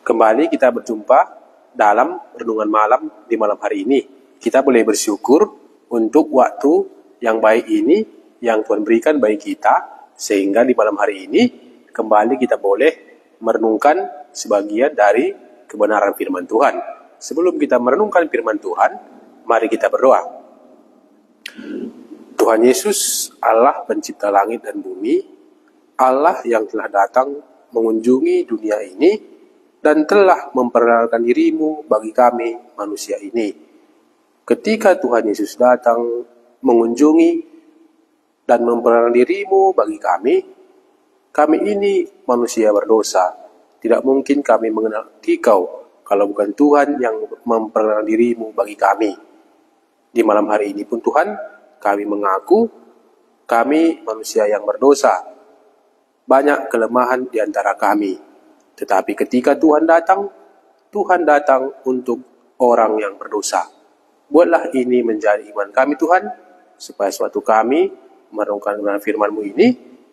Kembali kita berjumpa dalam renungan malam di malam hari ini. Kita boleh bersyukur untuk waktu yang baik ini yang Tuhan berikan bagi kita, sehingga di malam hari ini kembali kita boleh merenungkan sebagian dari kebenaran firman Tuhan. Sebelum kita merenungkan firman Tuhan, mari kita berdoa. Tuhan Yesus, Allah pencipta langit dan bumi, Allah yang telah datang mengunjungi dunia ini dan telah memperkenalkan dirimu bagi kami manusia ini. Ketika Tuhan Yesus datang mengunjungi dan memperkenalkan dirimu bagi kami ini manusia berdosa. Tidak mungkin kami mengenal Dikau kalau bukan Tuhan yang memperkenalkan dirimu bagi kami. Di malam hari ini pun Tuhan, kami mengaku kami manusia yang berdosa. Banyak kelemahan di antara kami. Tetapi ketika Tuhan datang untuk orang yang berdosa. Buatlah ini menjadi iman kami Tuhan, supaya suatu kami merenungkan firman-Mu ini,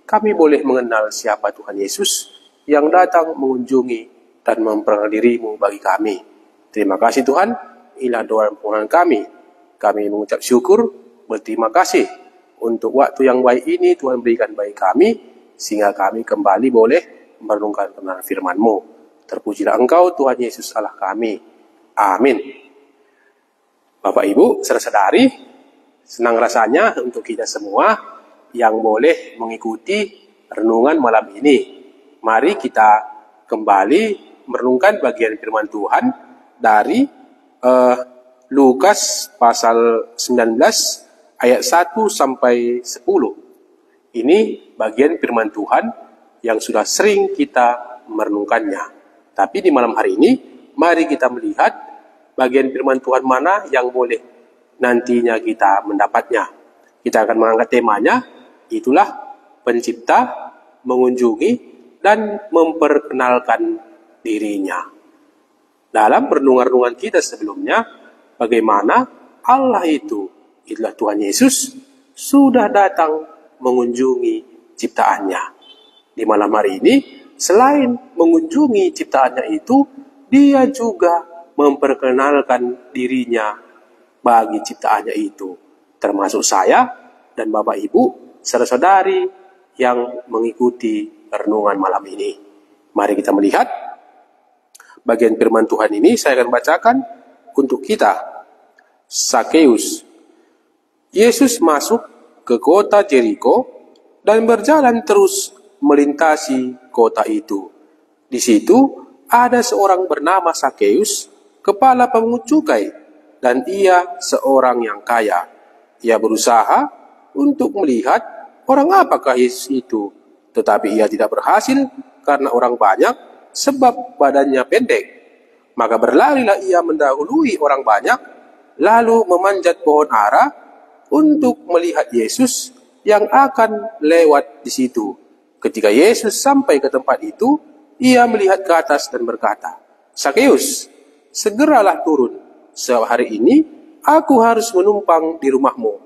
kami boleh mengenal siapa Tuhan Yesus yang datang mengunjungi dan memperkenalkan dirimu bagi kami. Terima kasih Tuhan, inilah doa dan permohonan kami. Kami mengucap syukur, berterima kasih untuk waktu yang baik ini Tuhan berikan bagi kami, sehingga kami kembali boleh merenungkan kebenaran firman-Mu. Terpujilah Engkau Tuhan Yesus Allah kami. Amin. Bapak Ibu, saudara-saudari, senang rasanya untuk kita semua yang boleh mengikuti renungan malam ini. Mari kita kembali merenungkan bagian firman Tuhan dari Lukas pasal 19 ayat 1 sampai 10. Ini bagian firman Tuhan yang sudah sering kita merenungkannya. Tapi di malam hari ini, mari kita melihat bagian firman Tuhan mana yang boleh nantinya kita mendapatnya. Kita akan mengangkat temanya, itulah pencipta mengunjungi dan memperkenalkan dirinya. Dalam renungan-renungan kita sebelumnya, bagaimana Allah itulah Tuhan Yesus, sudah datang mengunjungi ciptaannya. Di malam hari ini, selain mengunjungi ciptaannya itu, dia juga memperkenalkan dirinya bagi ciptaannya itu. Termasuk saya dan Bapak Ibu, saudara-saudari yang mengikuti renungan malam ini. Mari kita melihat bagian firman Tuhan ini, saya akan bacakan untuk kita. Sakeus. Yesus masuk ke kota Jeriko dan berjalan terus melintasi kota itu. Di situ ada seorang bernama Sakeus, kepala pemungut cukai, dan ia seorang yang kaya. Ia berusaha untuk melihat orang apakah Yesus itu, tetapi ia tidak berhasil karena orang banyak, sebab badannya pendek. Maka berlarilah ia mendahului orang banyak, lalu memanjat pohon ara untuk melihat Yesus yang akan lewat di situ. Ketika Yesus sampai ke tempat itu, ia melihat ke atas dan berkata, "Sakeus, segeralah turun, sebab hari ini aku harus menumpang di rumahmu."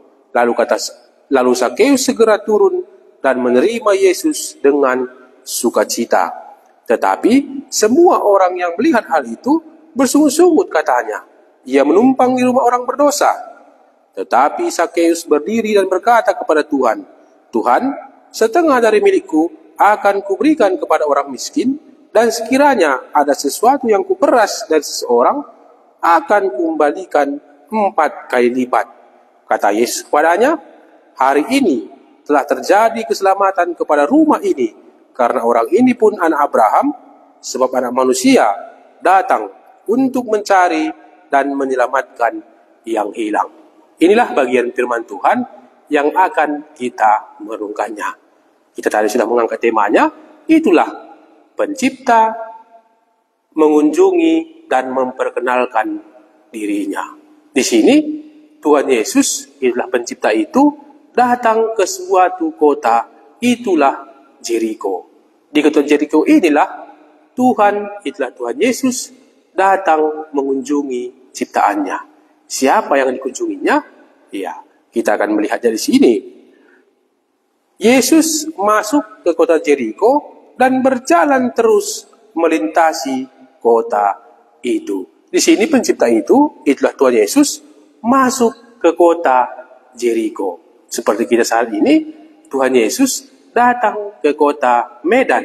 Lalu Sakeus segera turun dan menerima Yesus dengan sukacita. Tetapi semua orang yang melihat hal itu bersungut-sungut katanya, "Ia menumpang di rumah orang berdosa." Tetapi Sakeus berdiri dan berkata kepada Tuhan, "Tuhan, setengah dari milikku akan kuberikan kepada orang miskin, dan sekiranya ada sesuatu yang kuperas dari seseorang, akan kukembalikan 4 kali lipat." Kata Yesus kepadanya, "Hari ini telah terjadi keselamatan kepada rumah ini, karena orang ini pun anak Abraham, sebab Anak Manusia datang untuk mencari dan menyelamatkan yang hilang." Inilah bagian firman Tuhan yang akan kita merenungkannya. Kita tadi sudah mengangkat temanya, itulah pencipta mengunjungi dan memperkenalkan dirinya. Di sini, Tuhan Yesus, itulah pencipta itu, datang ke suatu kota, itulah Jeriko. Di kota Jeriko inilah itulah Tuhan Yesus datang mengunjungi ciptaannya. Siapa yang dikunjunginya? Ya, kita akan melihat dari sini. Yesus masuk ke kota Jeriko dan berjalan terus melintasi kota itu. Di sini pencipta itu, itulah Tuhan Yesus, masuk ke kota Jeriko. Seperti kita saat ini, Tuhan Yesus datang ke kota Medan,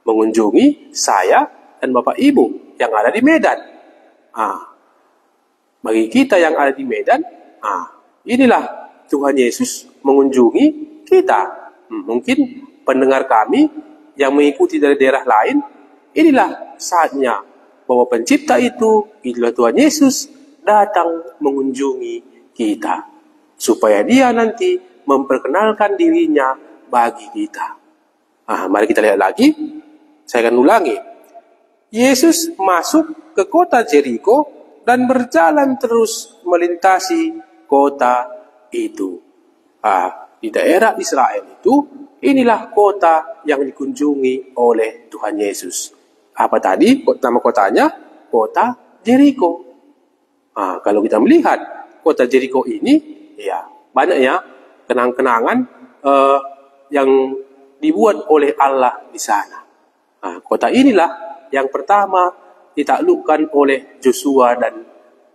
mengunjungi saya dan Bapak Ibu yang ada di Medan. Bagi kita yang ada di Medan, inilah Tuhan Yesus mengunjungi kita. Mungkin pendengar kami yang mengikuti dari daerah lain, inilah saatnya bahwa pencipta itu, itulah Tuhan Yesus, datang mengunjungi kita. Supaya dia nanti memperkenalkan dirinya bagi kita. Mari kita lihat lagi. Saya akan ulangi. Yesus masuk ke kota Jeriko dan berjalan terus melintasi kota itu. Di daerah Israel itu, inilah kota yang dikunjungi oleh Tuhan Yesus. Apa tadi nama kotanya? Kota Jeriko. Kalau kita melihat kota Jeriko ini, ya banyak ya kenang-kenangan yang dibuat oleh Allah di sana. Kota inilah yang pertama ditaklukkan oleh Joshua dan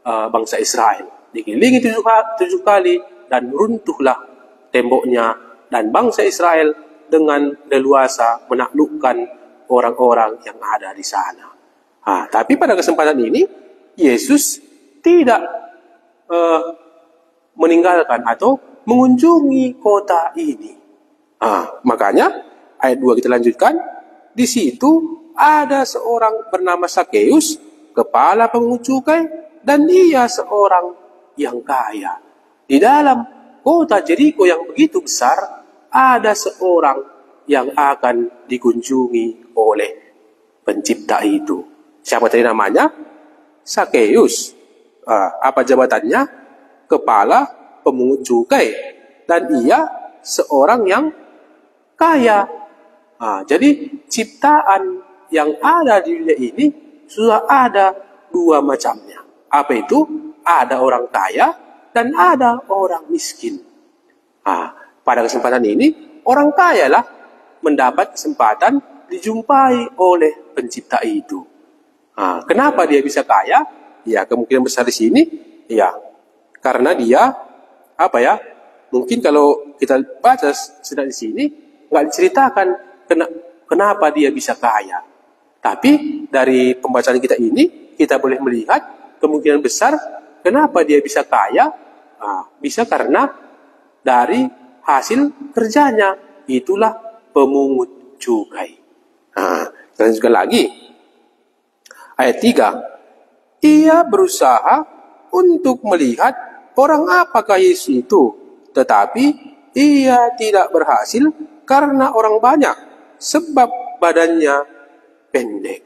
bangsa Israel. Dikelilingi 7 kali dan runtuhlah temboknya, dan bangsa Israel dengan leluasa menaklukkan orang-orang yang ada di sana. Tapi pada kesempatan ini Yesus tidak meninggalkan atau mengunjungi kota ini. Makanya ayat 2 kita lanjutkan. Di situ ada seorang bernama Sakeus, kepala pemungut cukai, dan dia seorang yang kaya. Di dalam kota Jeriko yang begitu besar, ada seorang yang akan dikunjungi oleh pencipta itu. Siapa tadi namanya? Sakeus. Apa jabatannya? Kepala pemungut cukai. Dan ia seorang yang kaya. Jadi ciptaan yang ada di dunia ini sudah ada 2 macamnya. Apa itu? Ada orang kaya dan ada orang miskin. Pada kesempatan ini, orang kaya lah mendapat kesempatan dijumpai oleh pencipta itu. Kenapa dia bisa kaya? Ya, kemungkinan besar di sini, ya, karena dia, mungkin kalau kita baca sedang di sini, nggak diceritakan kenapa dia bisa kaya. Tapi dari pembacaan kita ini, kita boleh melihat kemungkinan besar kenapa dia bisa kaya. Bisa karena dari hasil kerjanya, itulah pemungut cukai. Kita lanjutkan lagi. Ayat 3. Ia berusaha untuk melihat orang apakah Yesus itu, tetapi ia tidak berhasil karena orang banyak, sebab badannya pendek.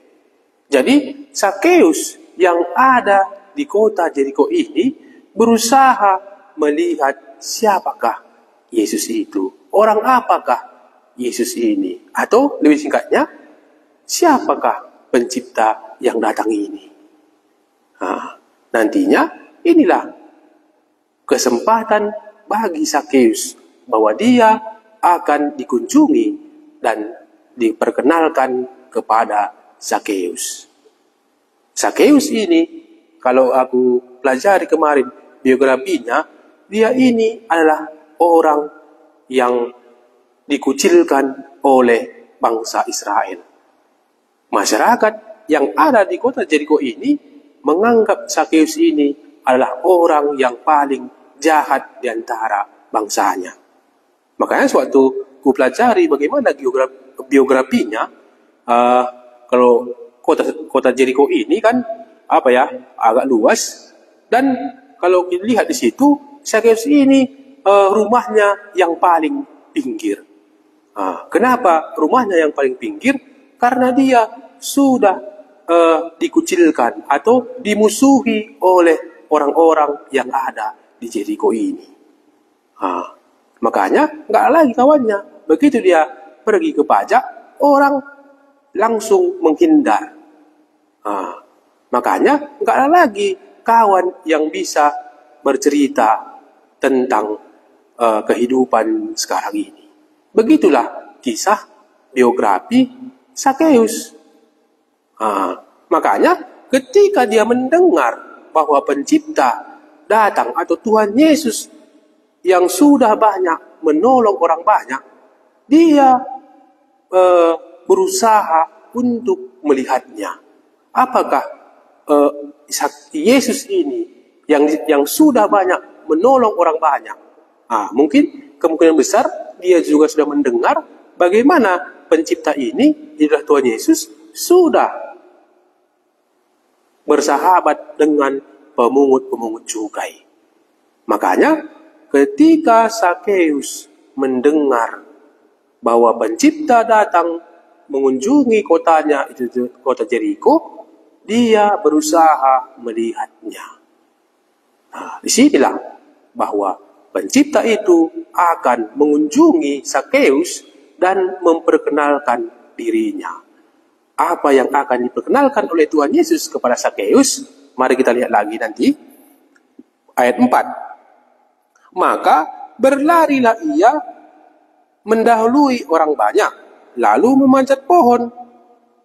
Jadi Sakeus yang ada di kota Jeriko ini berusaha melihat siapakah Yesus itu. Orang apakah Yesus ini? Atau lebih singkatnya, siapakah pencipta yang datang ini? Nantinya inilah kesempatan bagi Sakeus bahwa dia akan dikunjungi dan diperkenalkan kepada Sakeus. Sakeus ini, kalau aku pelajari kemarin biografinya, dia ini adalah orang yang dikucilkan oleh bangsa Israel. Masyarakat yang ada di kota Jeriko ini menganggap Sakeus ini adalah orang yang paling jahat di antara bangsanya. Makanya suatu ku pelajari bagaimana biografinya, kalau kota Jeriko ini kan agak luas, dan kalau kita lihat di situ Sakeus ini rumahnya yang paling pinggir. Kenapa rumahnya yang paling pinggir? Karena dia sudah dikucilkan atau dimusuhi oleh orang-orang yang ada di Jeriko ini. Makanya nggak lagi kawannya. Begitu dia pergi ke pajak, orang langsung menghindar. Makanya nggak ada lagi kawan yang bisa bercerita tentang kehidupan sekarang ini. Begitulah kisah biografi Sakeus. Makanya ketika dia mendengar bahwa pencipta datang atau Tuhan Yesus yang sudah banyak menolong orang banyak, dia berusaha untuk melihatnya. Apakah Yesus ini yang sudah banyak menolong orang banyak, mungkin kemungkinan besar dia juga sudah mendengar bagaimana pencipta ini, adalah Tuhan Yesus, sudah bersahabat dengan pemungut-pemungut cukai. Makanya ketika Sakeus mendengar bahwa pencipta datang mengunjungi kotanya, itu kota Jeriko, dia berusaha melihatnya. Disinilah bahwa pencipta itu akan mengunjungi Sakeus dan memperkenalkan dirinya. Apa yang akan diperkenalkan oleh Tuhan Yesus kepada Sakeus? Mari kita lihat lagi nanti. Ayat 4. Maka berlarilah ia mendahului orang banyak, lalu memanjat pohon.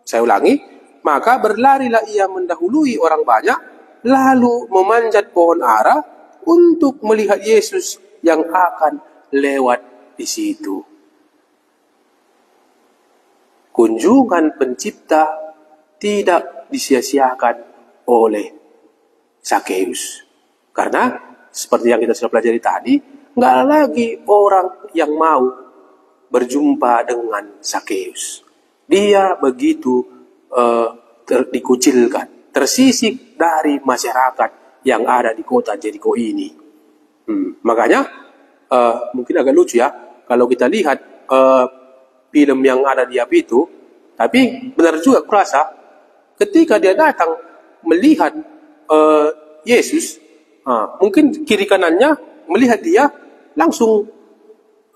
Saya ulangi. Maka berlarilah ia mendahului orang banyak, lalu memanjat pohon ara untuk melihat Yesus yang akan lewat di situ. Kunjungan pencipta tidak disia-siakan oleh Sakeus. Karena seperti yang kita sudah pelajari tadi, nggak lagi orang yang mau berjumpa dengan Sakeus. Dia begitu dikucilkan, tersisih dari masyarakat yang ada di kota Jeriko ini. Makanya mungkin agak lucu ya kalau kita lihat film yang ada di api itu, tapi benar juga kurasa ketika dia datang melihat Yesus, mungkin kiri kanannya melihat dia langsung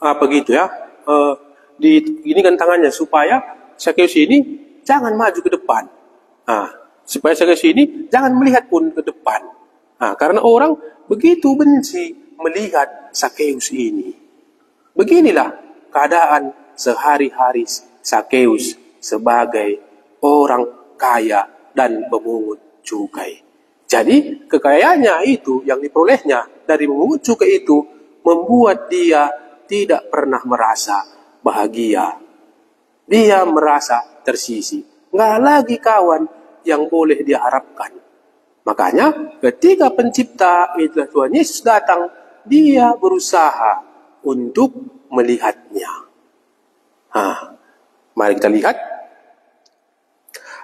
begitu ya, diginikan tangannya supaya Sakeus ini jangan maju ke depan, supaya Sakeus ini jangan melihat pun ke depan, karena orang begitu benci melihat Sakeus ini. Beginilah keadaan sehari-hari Sakeus sebagai orang kaya dan pemungut cukai. Jadi kekayaannya itu yang diperolehnya dari memungut cukai itu membuat dia tidak pernah merasa bahagia. Dia merasa tersisih. Nggak lagi kawan yang boleh dia harapkan. Makanya ketika pencipta itulah Tuhan Yesus datang, dia berusaha untuk melihatnya. Mari kita lihat.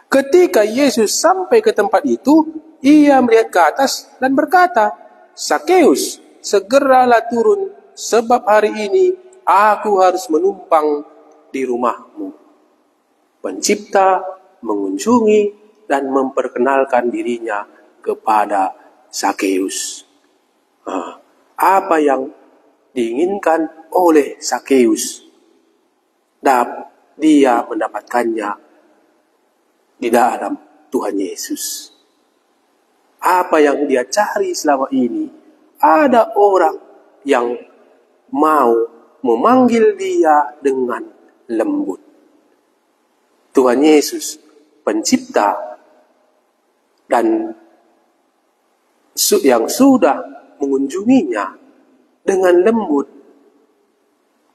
Ketika Yesus sampai ke tempat itu, ia melihat ke atas dan berkata, Sakeus, segeralah turun, sebab hari ini aku harus menumpang di rumahmu. Pencipta mengunjungi dan memperkenalkan dirinya kepada Sakeus. Apa yang diinginkan oleh Sakeus, dia mendapatkannya di dalam Tuhan Yesus. Apa yang dia cari selama ini, ada orang yang mau memanggil dia dengan lembut. Tuhan Yesus, pencipta dan yang sudah mengunjunginya dengan lembut,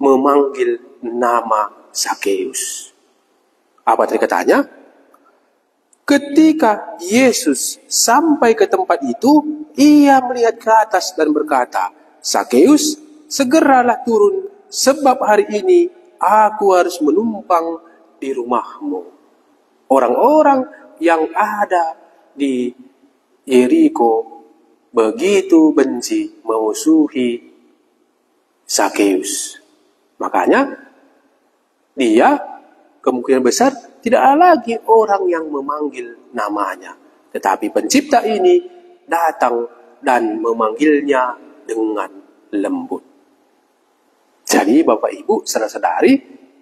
memanggil nama Sakeus. Apa tadi katanya? Ketika Yesus sampai ke tempat itu, ia melihat ke atas dan berkata, Sakeus, segeralah turun, sebab hari ini aku harus menumpang di rumahmu. Orang-orang yang ada di Yeriko begitu benci, memusuhi Sakeus. Makanya dia kemungkinan besar tidak lagi orang yang memanggil namanya, tetapi pencipta ini datang dan memanggilnya dengan lembut. Jadi Bapak Ibu, saudara-saudari,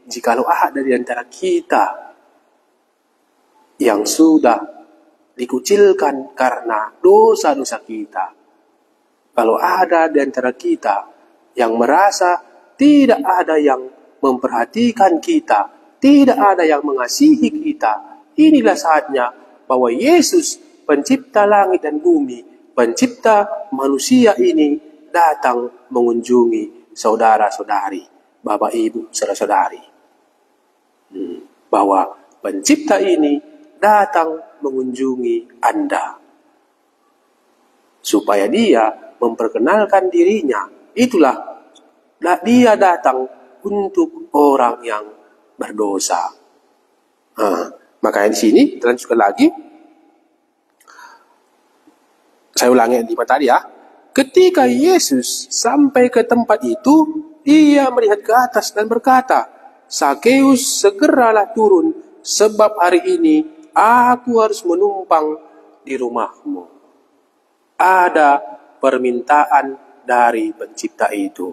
jikalau ada di antara kita yang sudah dikucilkan karena dosa-dosa kita, kalau ada di antara kita yang merasa tidak ada yang memperhatikan kita, tidak ada yang mengasihi kita, inilah saatnya bahwa Yesus, pencipta langit dan bumi, pencipta manusia ini, datang mengunjungi saudara-saudari, Bapak Ibu, saudara-saudari. Bahwa pencipta ini datang mengunjungi Anda. Supaya dia memperkenalkan dirinya. Itulah, dia datang untuk orang yang berdosa. Makanya di sini, terlanjutkan lagi. Saya ulangi yang 5 tadi ya. Ketika Yesus sampai ke tempat itu, ia melihat ke atas dan berkata, "Sakeus, segeralah turun, sebab hari ini aku harus menumpang di rumahmu." Ada permintaan dari pencipta itu.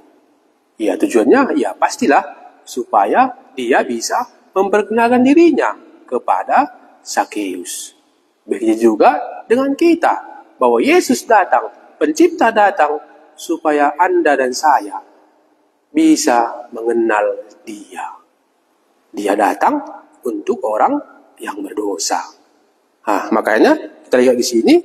Ya, tujuannya ya pastilah supaya dia bisa memperkenalkan dirinya kepada Sakeus. Begitu juga dengan kita, bahwa Yesus datang, pencipta datang, supaya Anda dan saya bisa mengenal dia. Dia datang untuk orang yang berdosa. Makanya kita lihat di sini,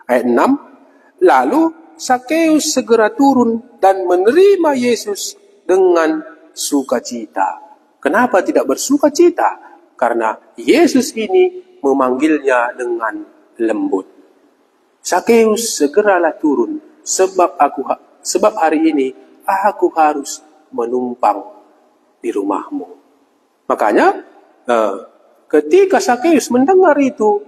ayat 6, lalu Sakeus segera turun dan menerima Yesus dengan sukacita. Kenapa tidak bersukacita? Karena Yesus ini memanggilnya dengan lembut. Sakeus, segeralah turun, sebab hari ini aku harus menumpang di rumahmu. Makanya ketika Sakeus mendengar itu,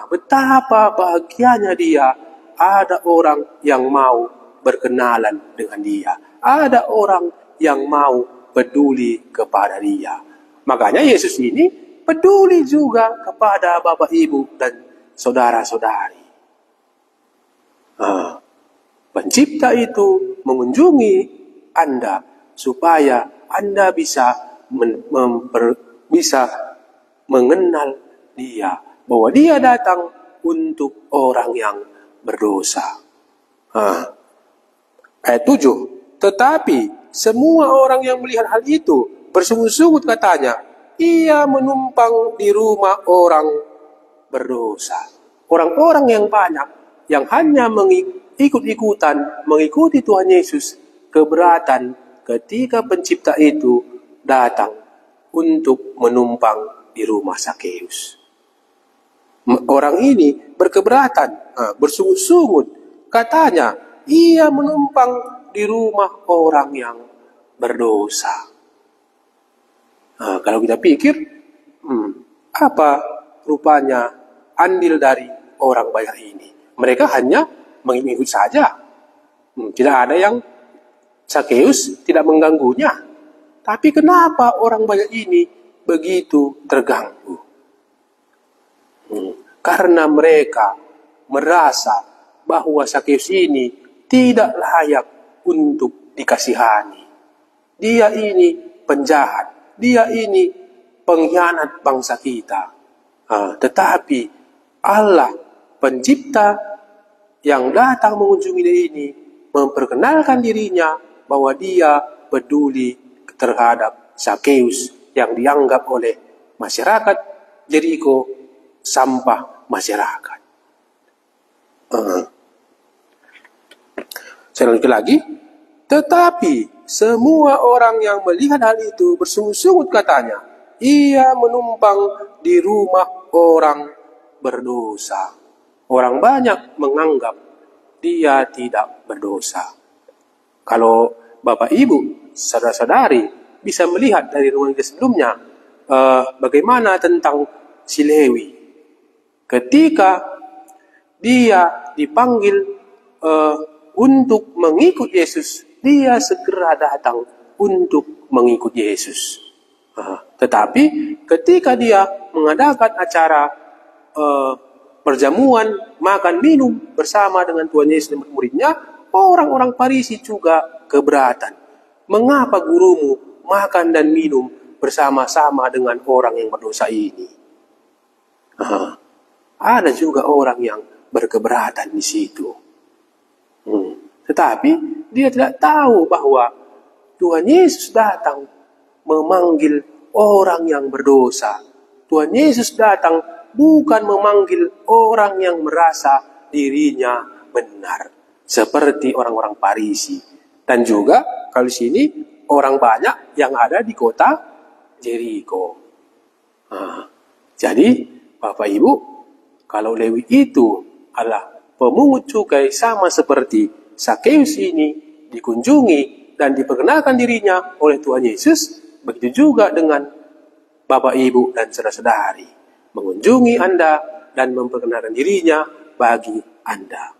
betapa bahagianya dia. Ada orang yang mau berkenalan dengan dia. Ada orang yang mau peduli kepada dia. Makanya Yesus ini peduli juga kepada Bapak Ibu dan saudara-saudari. Pencipta itu mengunjungi Anda supaya Anda bisa mengenal dia, bahwa dia datang untuk orang yang berdosa. Ayat 7, tetapi semua orang yang melihat hal itu bersungut-sungut katanya, ia menumpang di rumah orang berdosa. Orang-orang yang banyak yang hanya ikut-ikutan mengikuti Tuhan Yesus keberatan ketika pencipta itu datang untuk menumpang di rumah Sakeus. Orang ini berkeberatan, bersungut-sungut, katanya ia menumpang di rumah orang yang berdosa. Kalau kita pikir, apa rupanya andil dari orang banyak ini? Mereka hanya mengikut saja. Tidak ada yang Sakeus tidak mengganggunya. Tapi kenapa orang banyak ini begitu terganggu? Karena mereka merasa bahwa Sakeus ini tidak layak untuk dikasihani. Dia ini penjahat. Dia ini pengkhianat bangsa kita. Tetapi Allah, pencipta yang datang mengunjungi dia ini, memperkenalkan dirinya bahwa dia peduli terhadap Sakeus yang dianggap oleh masyarakat Jeriko sampah masyarakat. Saya lanjut lagi. Tetapi semua orang yang melihat hal itu bersungut-sungut katanya, ia menumpang di rumah orang berdosa. Orang banyak menganggap dia tidak berdosa. Kalau Bapak Ibu, saudara-saudari bisa melihat dari renungan sebelumnya, bagaimana tentang si Lewi. Ketika dia dipanggil untuk mengikut Yesus, dia segera datang untuk mengikut Yesus. Tetapi ketika dia mengadakan acara perjamuan, makan minum bersama dengan Tuhan Yesus dan murid-muridnya, orang-orang Farisi juga keberatan. Mengapa gurumu makan dan minum bersama-sama dengan orang yang berdosa ini? Ada juga orang yang berkeberatan di situ. Tetapi dia tidak tahu bahwa Tuhan Yesus datang memanggil orang yang berdosa Tuhan Yesus datang bukan memanggil orang yang merasa dirinya benar, seperti orang-orang Farisi. Dan juga kalau di sini orang banyak yang ada di kota Jeriko. Jadi Bapak Ibu, kalau Lewi itu adalah pemungut cukai sama seperti Sakeus ini dikunjungi dan diperkenalkan dirinya oleh Tuhan Yesus, begitu juga dengan Bapak Ibu dan saudara-saudari mengunjungi Anda dan memperkenalkan dirinya bagi Anda.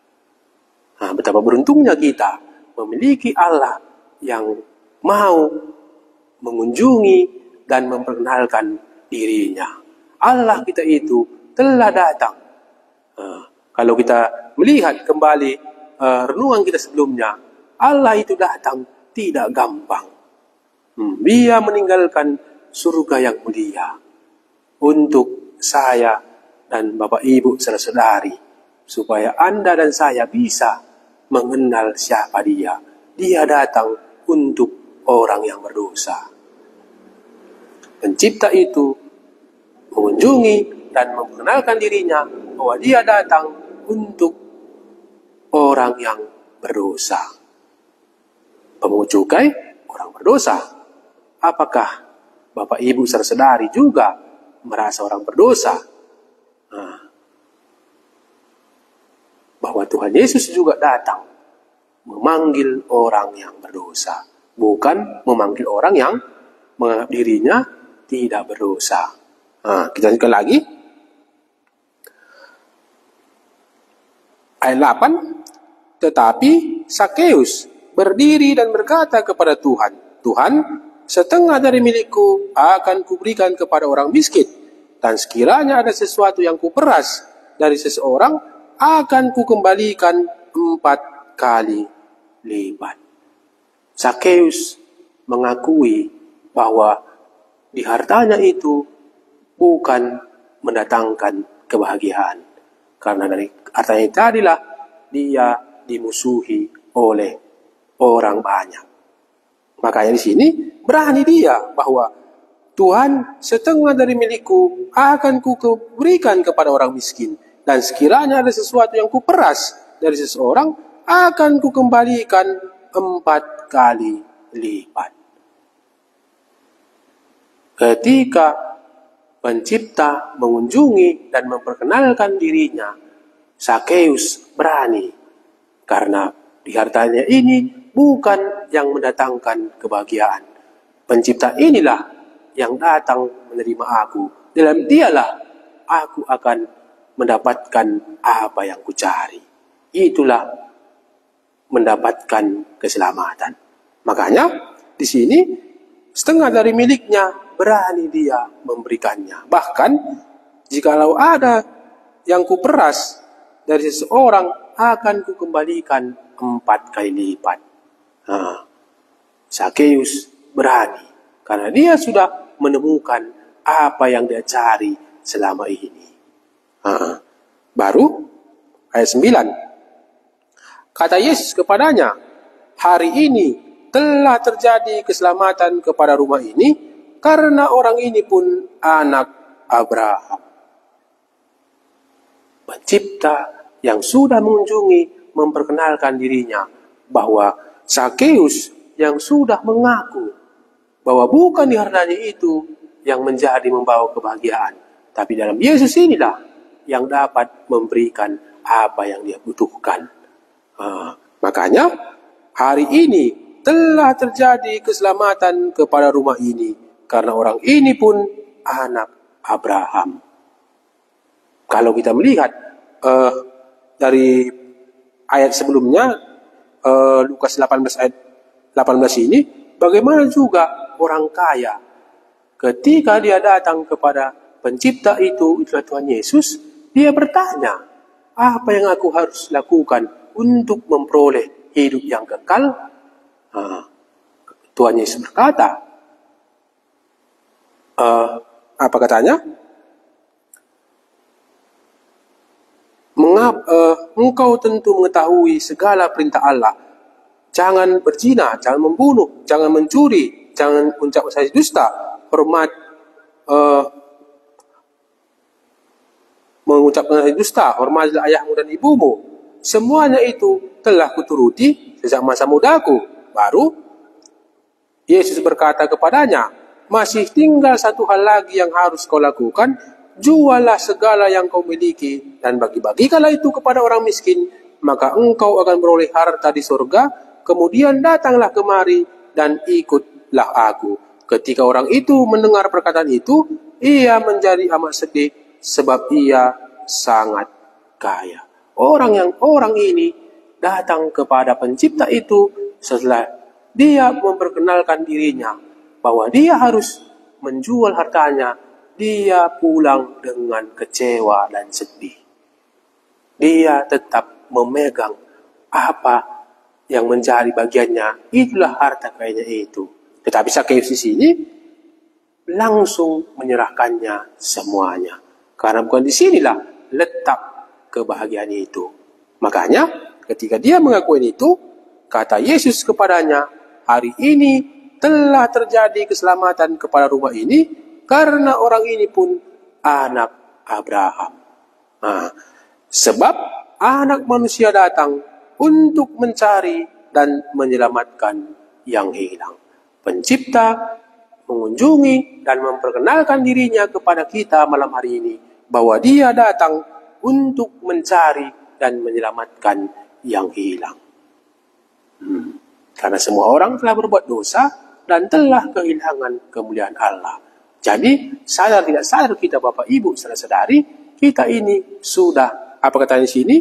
Betapa beruntungnya kita memiliki Allah yang mau mengunjungi dan memperkenalkan dirinya. Allah kita itu telah datang. Kalau kita melihat kembali renungan kita sebelumnya, Allah itu datang tidak gampang. Dia meninggalkan surga yang mulia untuk saya dan Bapak Ibu saudara-saudari, supaya Anda dan saya bisa mengenal siapa Dia. Dia datang untuk orang yang berdosa. Pencipta itu mengunjungi dan memperkenalkan dirinya bahwa Dia datang untuk orang yang berdosa. Pemungut cukai, orang berdosa. Apakah Bapak Ibu saudara-saudari juga merasa orang berdosa? Bahwa Tuhan Yesus juga datang memanggil orang yang berdosa, bukan memanggil orang yang menganggap dirinya tidak berdosa. Kita lanjutkan lagi. Ayat 8. Tetapi Sakeus berdiri dan berkata kepada Tuhan, Tuhan, setengah dari milikku akan kuberikan kepada orang miskin, dan sekiranya ada sesuatu yang kuperas dari seseorang, akan kukembalikan 4 kali lipat. Sakeus mengakui bahwa di hartanya itu bukan mendatangkan kebahagiaan. Karena dari hartanya tadilah dia dimusuhi oleh orang banyak. Makanya di sini berani dia bahwa Tuhan, setengah dari milikku akan kuberikan kepada orang miskin, dan sekiranya ada sesuatu yang kuperas dari seseorang, akan kukembalikan 4 kali lipat. Ketika Pencipta mengunjungi dan memperkenalkan dirinya, Sakeus berani, karena di hartanya ini bukan yang mendatangkan kebahagiaan. Pencipta inilah yang datang menerima aku. Dalam Dialah aku akan mendapatkan apa yang kucari. Itulah mendapatkan keselamatan. Makanya di sini setengah dari miliknya berani dia memberikannya. Bahkan jikalau ada yang kuperas dari seseorang, akan kukembalikan 4 kali lipat. Sakeus berani karena dia sudah menemukan apa yang dia cari selama ini. Baru ayat 9. Kata Yesus kepadanya, hari ini telah terjadi keselamatan kepada rumah ini, karena orang ini pun anak Abraham. Pencipta yang sudah mengunjungi memperkenalkan dirinya, bahwa Sakeus yang sudah mengaku bahwa bukan di hartanya itu yang menjadi membawa kebahagiaan, tapi dalam Yesus inilah yang dapat memberikan apa yang dia butuhkan. Makanya hari ini telah terjadi keselamatan kepada rumah ini, karena orang ini pun anak Abraham. Kalau kita melihat dari ayat sebelumnya, Lukas 18 ayat 18 ini, bagaimana juga orang kaya ketika dia datang kepada Pencipta itu, itulah Tuhan Yesus, dia bertanya, apa yang aku harus lakukan untuk memperoleh hidup yang kekal? Tuhan Yesus berkata, apa katanya? Engkau tentu mengetahui segala perintah Allah. Jangan berzina, jangan membunuh, jangan mencuri, jangan ucap dusta, mengucapkan hari dusta, hormatilah ayahmu dan ibumu. Semuanya itu telah kuturuti sejak masa mudaku. Baru Yesus berkata kepadanya, masih tinggal satu hal lagi yang harus kau lakukan. Jualah segala yang kau miliki dan bagi-bagikanlah itu kepada orang miskin, maka engkau akan beroleh harta di surga. Kemudian datanglah kemari dan ikutlah aku. Ketika orang itu mendengar perkataan itu, ia menjadi amat sedih sebab ia sangat kaya. Orang ini datang kepada pencipta itu setelah dia memperkenalkan dirinya bahwa dia harus menjual hartanya. Dia pulang dengan kecewa dan sedih. Dia tetap memegang apa yang menjadi bagiannya, itulah harta kayanya itu. Tetapi Sakeus di sini langsung menyerahkannya semuanya. Karena bukan di sinilah letak kebahagiaan itu. Makanya ketika dia mengakui itu, kata Yesus kepadanya, hari ini telah terjadi keselamatan kepada rumah ini, karena orang ini pun anak Abraham. Nah, sebab anak manusia datang untuk mencari dan menyelamatkan yang hilang. Pencipta mengunjungi dan memperkenalkan dirinya kepada kita malam hari ini, bahwa dia datang untuk mencari dan menyelamatkan yang hilang. Karena semua orang telah berbuat dosa dan telah kehilangan kemuliaan Allah. Jadi, sadar tidak sadar kita Bapak Ibu saudara-saudari, kita ini sudah, apa katanya di sini?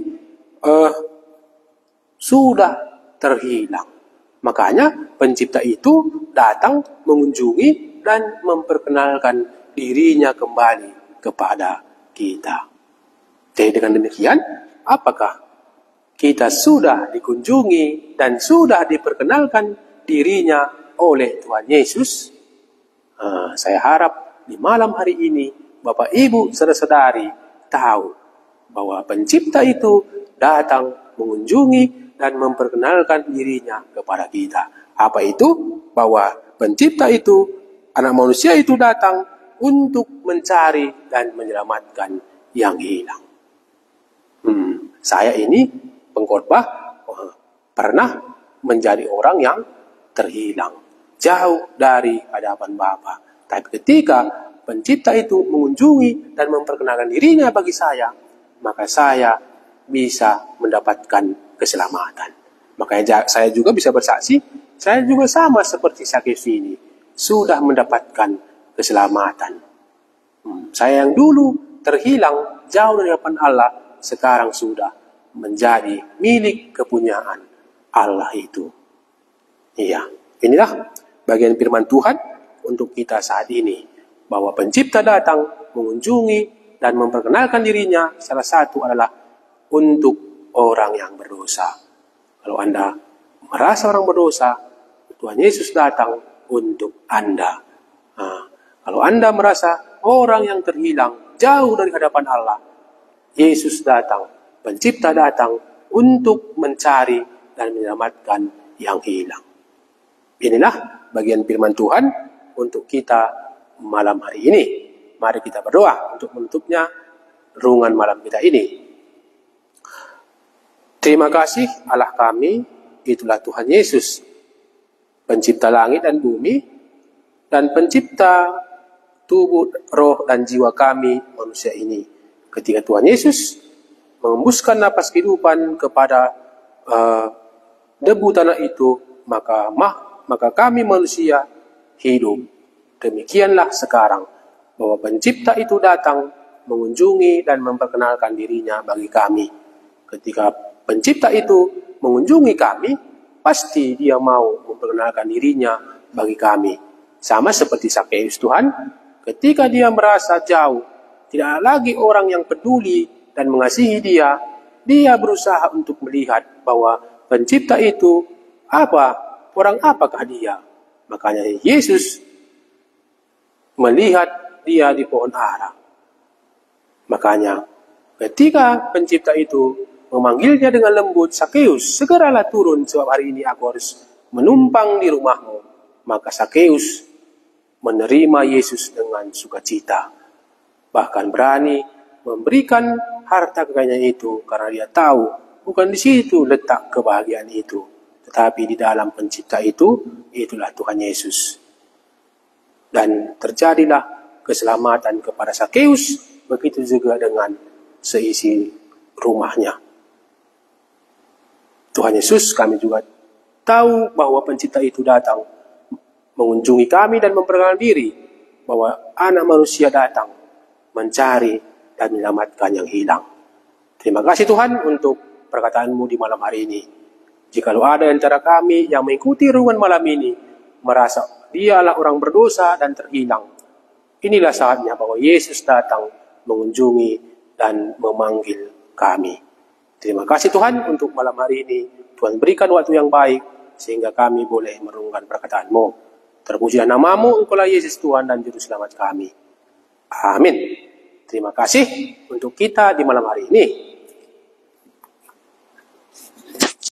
Sudah terhilang. Makanya pencipta itu datang mengunjungi dan memperkenalkan dirinya kembali kepada kita. Jadi dengan demikian, apakah kita sudah dikunjungi dan sudah diperkenalkan dirinya oleh Tuhan Yesus? Saya harap di malam hari ini Bapak Ibu saudara-saudari tahu bahwa pencipta itu datang mengunjungi dan memperkenalkan dirinya kepada kita. Apa itu? Bahwa pencipta itu, anak manusia itu datang untuk mencari dan menyelamatkan yang hilang. Saya ini pengkhotbah pernah menjadi orang yang terhilang, jauh dari hadapan Bapa. Tapi ketika pencipta itu mengunjungi dan memperkenalkan dirinya bagi saya, maka saya bisa mendapatkan keselamatan. Makanya saya juga bisa bersaksi, saya juga sama seperti Sakeus ini, sudah mendapatkan keselamatan. Saya yang dulu terhilang jauh dari hadapan Allah, sekarang sudah menjadi milik kepunyaan Allah itu. Iya, inilah bagian firman Tuhan untuk kita saat ini, bahwa pencipta datang mengunjungi dan memperkenalkan dirinya, salah satu adalah untuk orang yang berdosa. Kalau Anda merasa orang berdosa, Tuhan Yesus datang untuk Anda. Kalau Anda merasa orang yang terhilang jauh dari hadapan Allah, Yesus datang, pencipta datang untuk mencari dan menyelamatkan yang hilang. Inilah bagian firman Tuhan untuk kita malam hari ini. Mari kita berdoa untuk menutupnya renungan malam kita ini. Terima kasih Allah kami, itulah Tuhan Yesus, pencipta langit dan bumi, dan pencipta tubuh, roh, dan jiwa kami manusia ini. Ketika Tuhan Yesus mengembuskan napas kehidupan kepada debu tanah itu, maka kami manusia hidup. Demikianlah sekarang, bahwa pencipta itu datang mengunjungi dan memperkenalkan dirinya bagi kami. Ketika pencipta itu mengunjungi kami, pasti dia mau memperkenalkan dirinya bagi kami. Sama seperti Sakeus Tuhan, ketika dia merasa jauh, tidak lagi orang yang peduli dan mengasihi dia, dia berusaha untuk melihat bahwa pencipta itu orang apakah dia. Makanya Yesus melihat dia di pohon ara. Makanya ketika pencipta itu memanggilnya dengan lembut, Sakeus, segeralah turun sebab hari ini aku harus menumpang di rumahmu. Maka Sakeus menerima Yesus dengan sukacita. Bahkan berani memberikan harta kekayaan itu karena dia tahu bukan di situ letak kebahagiaan itu, tetapi di dalam pencipta itu, itulah Tuhan Yesus. Dan terjadilah keselamatan kepada Sakeus, begitu juga dengan seisi rumahnya. Tuhan Yesus, kami juga tahu bahwa pencipta itu datang mengunjungi kami dan memperkenalkan diri bahwa anak manusia datang mencari dan menyelamatkan yang hilang. Terima kasih Tuhan untuk perkataan-Mu di malam hari ini. Jikalau ada antara kami yang mengikuti renungan malam ini, merasa dialah orang berdosa dan terhilang, inilah saatnya bahwa Yesus datang mengunjungi dan memanggil kami. Terima kasih Tuhan untuk malam hari ini. Tuhan berikan waktu yang baik sehingga kami boleh merenungkan perkataan-Mu. Terpujilah nama-Mu, Engkaulah Yesus Tuhan dan Juru Selamat kami. Amin. Terima kasih untuk kita di malam hari ini.